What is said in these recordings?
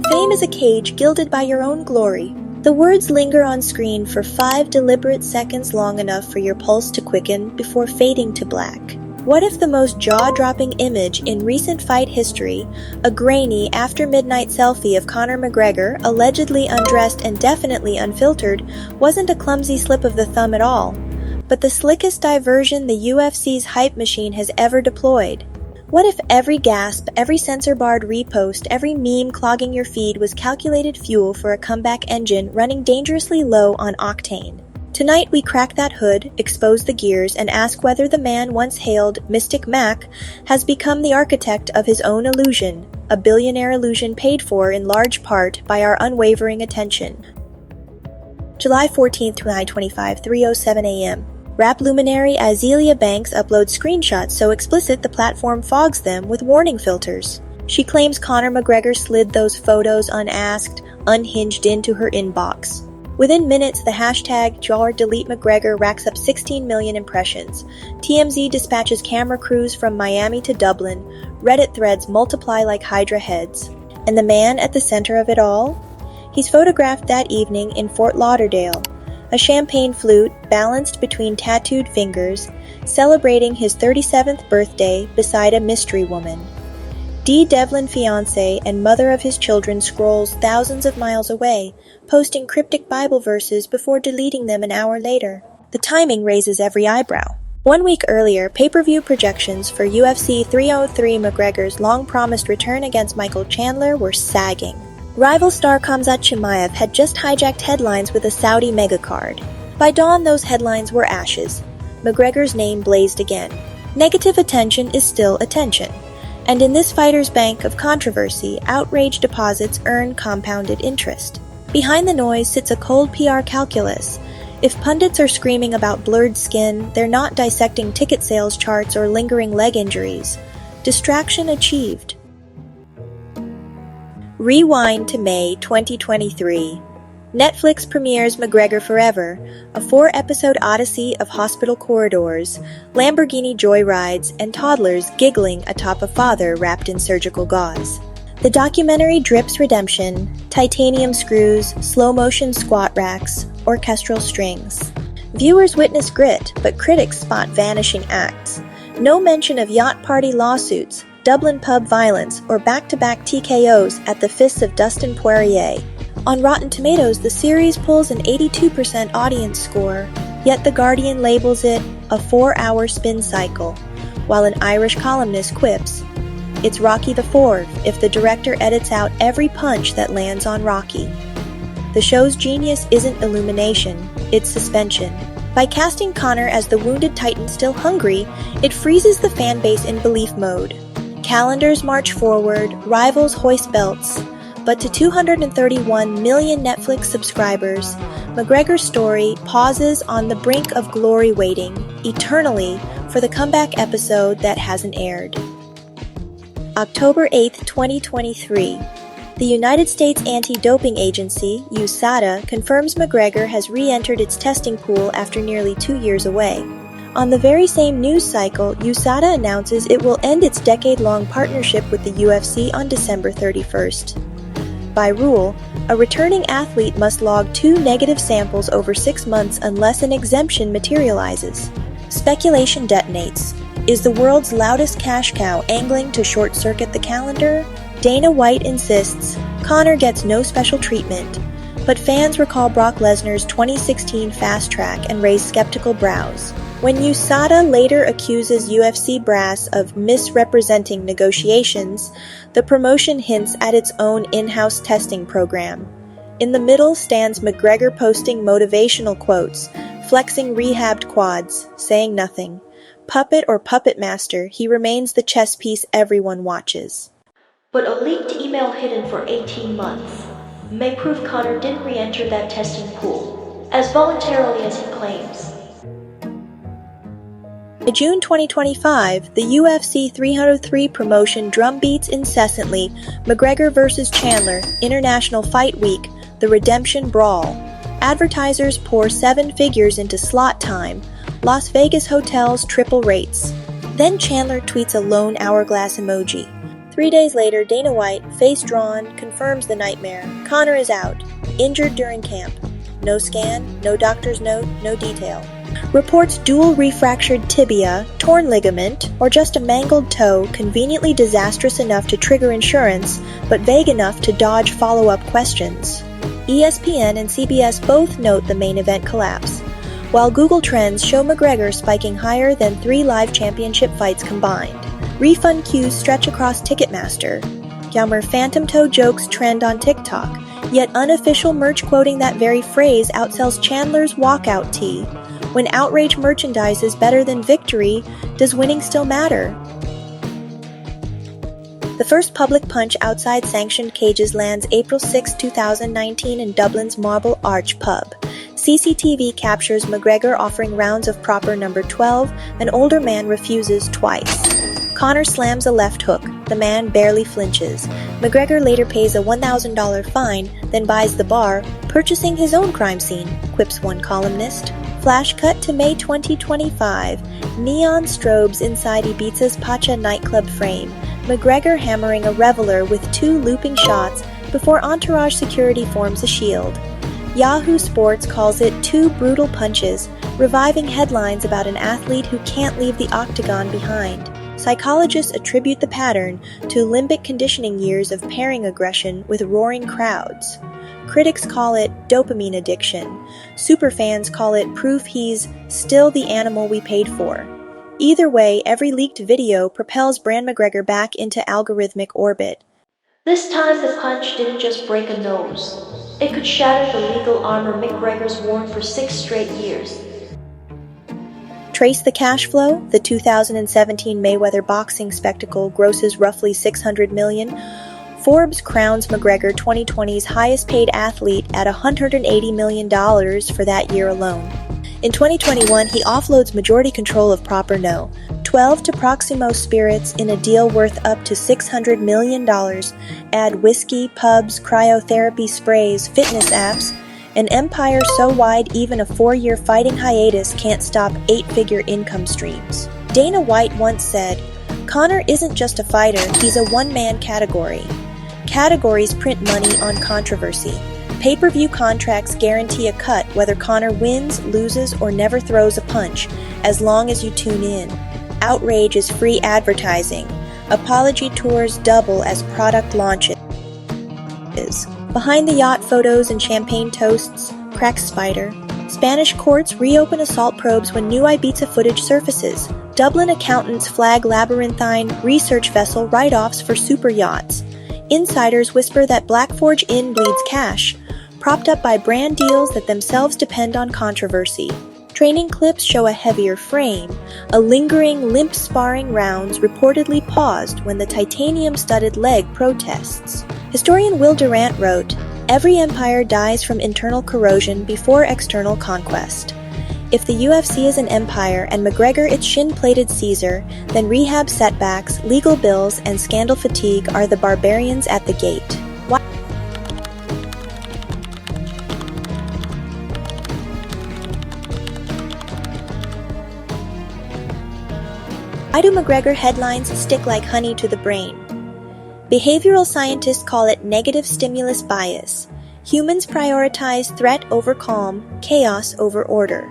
Fame is a cage gilded by your own glory. The words linger on screen for 5 deliberate seconds, long enough for your pulse to quicken before fading to black. What if the most jaw-dropping image in recent fight history, a grainy after-midnight selfie of Conor McGregor, allegedly undressed and definitely unfiltered, wasn't a clumsy slip of the thumb at all, but the slickest diversion the UFC's hype machine has ever deployed? What if every gasp, every censor-barred repost, every meme clogging your feed was calculated fuel for a comeback engine running dangerously low on octane? Tonight we crack that hood, expose the gears, and ask whether the man once hailed Mystic Mac has become the architect of his own illusion, a billionaire illusion paid for in large part by our unwavering attention. July 14, 2025, 3:07 a.m. Rap luminary Azealia Banks uploads screenshots so explicit the platform fogs them with warning filters. She claims Conor McGregor slid those photos unasked, unhinged into her inbox. Within minutes, the hashtag #JarDeleteMcGregor racks up 16 million impressions. TMZ dispatches camera crews from Miami to Dublin. Reddit threads multiply like Hydra heads. And the man at the center of it all? He's photographed that evening in Fort Lauderdale, a champagne flute balanced between tattooed fingers, celebrating his 37th birthday beside a mystery woman. D. Devlin, fiancé and mother of his children, scrolls thousands of miles away, posting cryptic Bible verses before deleting them an hour later. The timing raises every eyebrow. 1 week earlier, pay-per-view projections for UFC 303 McGregor's long-promised return against Michael Chandler were sagging. Rival star Khamzat Chimaev had just hijacked headlines with a Saudi megacard. By dawn, those headlines were ashes. McGregor's name blazed again. Negative attention is still attention. And in this fighter's bank of controversy, outrage deposits earn compounded interest. Behind the noise sits a cold PR calculus. If pundits are screaming about blurred skin, they're not dissecting ticket sales charts or lingering leg injuries. Distraction achieved. Rewind to May 2023. Netflix premieres McGregor Forever, a 4-episode odyssey of hospital corridors, Lamborghini joyrides, and toddlers giggling atop a father wrapped in surgical gauze. The documentary drips redemption, titanium screws, slow-motion squat racks, orchestral strings. Viewers witness grit, but critics spot vanishing acts. No mention of yacht party lawsuits, Dublin pub violence, or back-to-back TKOs at the fists of Dustin Poirier. On Rotten Tomatoes, the series pulls an 82% audience score, yet The Guardian labels it a 4-hour spin cycle, while an Irish columnist quips, "It's Rocky IV if the director edits out every punch that lands on Rocky." The show's genius isn't illumination, it's suspension. By casting Conor as the wounded titan still hungry, it freezes the fanbase in belief mode. Calendars march forward, rivals hoist belts, but to 231 million Netflix subscribers, McGregor's story pauses on the brink of glory, waiting eternally for the comeback episode that hasn't aired. October 8, 2023. The United States Anti-Doping Agency, USADA, confirms McGregor has re-entered its testing pool after nearly 2 years away. On the very same news cycle, USADA announces it will end its decade-long partnership with the UFC on December 31st. By rule, a returning athlete must log 2 negative samples over 6 months unless an exemption materializes. Speculation detonates. Is the world's loudest cash cow angling to short-circuit the calendar? Dana White insists Conor gets no special treatment, but fans recall Brock Lesnar's 2016 fast track and raise skeptical brows. When USADA later accuses UFC brass of misrepresenting negotiations, the promotion hints at its own in-house testing program. In the middle stands McGregor posting motivational quotes, flexing rehabbed quads, saying nothing. Puppet or puppet master, he remains the chess piece everyone watches. But a leaked email hidden for 18 months may prove Conor didn't re-enter that testing pool as voluntarily as he claims. By June 2025, the UFC 303 promotion drumbeats incessantly McGregor vs. Chandler, International Fight Week, the Redemption Brawl. Advertisers pour 7 figures into slot time, Las Vegas hotels triple rates. Then Chandler tweets a lone hourglass emoji. 3 days later, Dana White, face drawn, confirms the nightmare. Conor is out, injured during camp. No scan, no doctor's note, no detail. Reports dual refractured tibia, torn ligament, or just a mangled toe, conveniently disastrous enough to trigger insurance, but vague enough to dodge follow-up questions. ESPN and CBS both note the main event collapse, while Google Trends show McGregor spiking higher than 3 live championship fights combined. Refund queues stretch across Ticketmaster. Yammer phantom toe jokes trend on TikTok, yet unofficial merch quoting that very phrase outsells Chandler's walkout tee. When outrage merchandise is better than victory, does winning still matter? The first public punch outside sanctioned cages lands April 6, 2019 in Dublin's Marble Arch pub. CCTV captures McGregor offering rounds of proper number 12. An older man refuses twice. Conor slams a left hook. The man barely flinches. McGregor later pays a $1,000 fine, then buys the bar, purchasing his own crime scene, quips one columnist. Flash cut to May 2025. Neon strobes inside Ibiza's Pacha nightclub frame. McGregor hammering a reveler with 2 looping shots before entourage security forms a shield. Yahoo Sports calls it 2 brutal punches, reviving headlines about an athlete who can't leave the octagon behind. Psychologists attribute the pattern to limbic conditioning years of pairing aggression with roaring crowds. Critics call it dopamine addiction. Superfans call it proof he's still the animal we paid for. Either way, every leaked video propels Brand McGregor back into algorithmic orbit. This time the punch didn't just break a nose. It could shatter the legal armor McGregor's worn for 6 straight years. Trace the cash flow. The 2017 Mayweather boxing spectacle grosses roughly $600 million. Forbes crowns McGregor 2020's highest-paid athlete at $180 million for that year alone. In 2021, he offloads majority control of Proper No. 12 to Proximo Spirits in a deal worth up to $600 million. Add whiskey, pubs, cryotherapy sprays, fitness apps. An empire so wide even a 4-year fighting hiatus can't stop 8-figure income streams. Dana White once said, "Conor isn't just a fighter, he's a one-man category." Categories print money on controversy. Pay-per-view contracts guarantee a cut whether Conor wins, loses, or never throws a punch, as long as you tune in. Outrage is free advertising. Apology tours double as product launches. Behind the yacht photos and champagne toasts, cracks Spider. Spanish courts reopen assault probes when new Ibiza footage surfaces. Dublin accountants flag labyrinthine research vessel write-offs for super yachts. Insiders whisper that Blackforge Inn bleeds cash, propped up by brand deals that themselves depend on controversy. Training clips show a heavier frame, a lingering limp sparring rounds reportedly paused when the titanium-studded leg protests. Historian Will Durant wrote, "Every empire dies from internal corrosion before external conquest." If the UFC is an empire and McGregor its shin-plated Caesar, then rehab setbacks, legal bills, and scandal fatigue are the barbarians at the gate. Why do McGregor headlines stick like honey to the brain? Behavioral scientists call it negative stimulus bias. Humans prioritize threat over calm, chaos over order.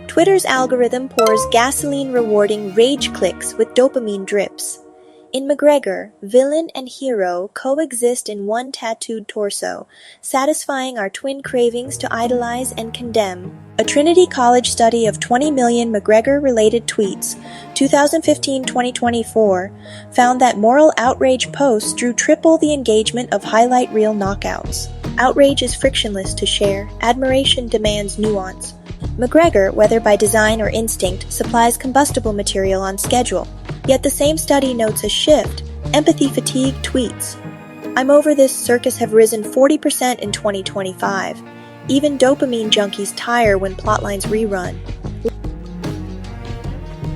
Twitter's algorithm pours gasoline-rewarding rage clicks with dopamine drips. In McGregor, villain and hero coexist in one tattooed torso, satisfying our twin cravings to idolize and condemn. A Trinity College study of 20 million McGregor-related tweets, 2015-2024, found that moral outrage posts drew triple the engagement of highlight reel knockouts. Outrage is frictionless to share, admiration demands nuance. McGregor, whether by design or instinct, supplies combustible material on schedule. Yet the same study notes a shift, empathy fatigue tweets. "I'm over this circus have risen 40% in 2025. Even dopamine junkies tire when plotlines rerun."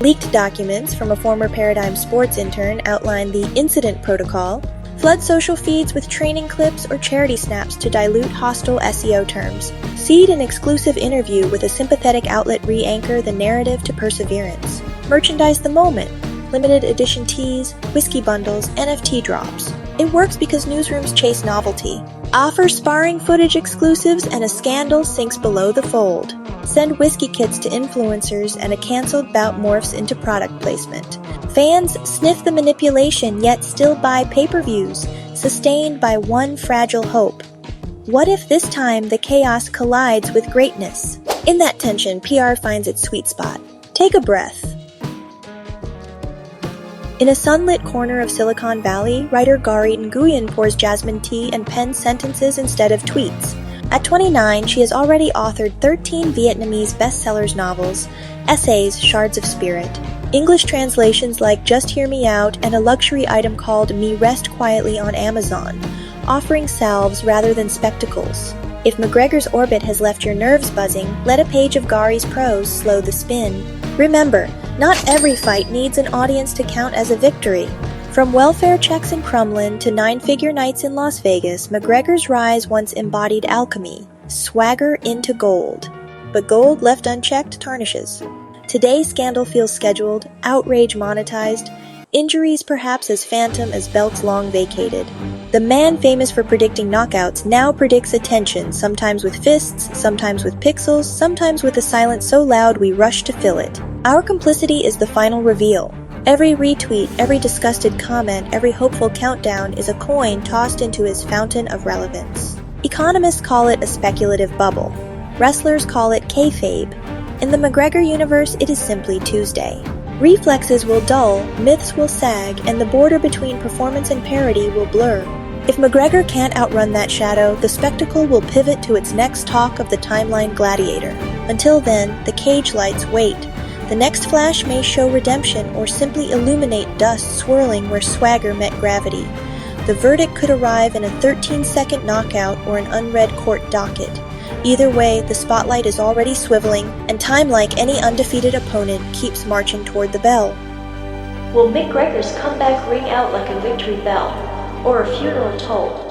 Leaked documents from a former Paradigm Sports intern outline the incident protocol. Flood social feeds with training clips or charity snaps to dilute hostile SEO terms. Seed an exclusive interview with a sympathetic outlet re-anchor the narrative to perseverance. Merchandise the moment. Limited edition tees, whiskey bundles, NFT drops. It works because newsrooms chase novelty. Offer sparring footage exclusives and a scandal sinks below the fold. Send whiskey kits to influencers and a cancelled bout morphs into product placement. Fans sniff the manipulation yet still buy pay-per-views, sustained by one fragile hope. What if this time the chaos collides with greatness? In that tension, PR finds its sweet spot. Take a breath. In a sunlit corner of Silicon Valley, writer Gari Nguyen pours jasmine tea and pens sentences instead of tweets. At 29, she has already authored 13 Vietnamese bestsellers novels, essays, Shards of Spirit, English translations like Just Hear Me Out, and a luxury item called Me Rest Quietly on Amazon, offering salves rather than spectacles. If McGregor's orbit has left your nerves buzzing, let a page of Gari's prose slow the spin. Remember, not every fight needs an audience to count as a victory. From welfare checks in Crumlin to nine-figure nights in Las Vegas, McGregor's rise once embodied alchemy, swagger into gold. But gold left unchecked tarnishes. Today, scandal feels scheduled, outrage monetized, injuries perhaps as phantom as belts long vacated. The man famous for predicting knockouts now predicts attention, sometimes with fists, sometimes with pixels, sometimes with a silence so loud we rush to fill it. Our complicity is the final reveal. Every retweet, every disgusted comment, every hopeful countdown is a coin tossed into his fountain of relevance. Economists call it a speculative bubble. Wrestlers call it kayfabe. In the McGregor universe, it is simply Tuesday. Reflexes will dull, myths will sag, and the border between performance and parody will blur. If McGregor can't outrun that shadow, the spectacle will pivot to its next talk of the timeline gladiator. Until then, the cage lights wait. The next flash may show redemption or simply illuminate dust swirling where swagger met gravity. The verdict could arrive in a 13-second knockout or an unread court docket. Either way, the spotlight is already swiveling, and time, like any undefeated opponent, keeps marching toward the bell. Will McGregor's comeback ring out like a victory bell, or a funeral toll?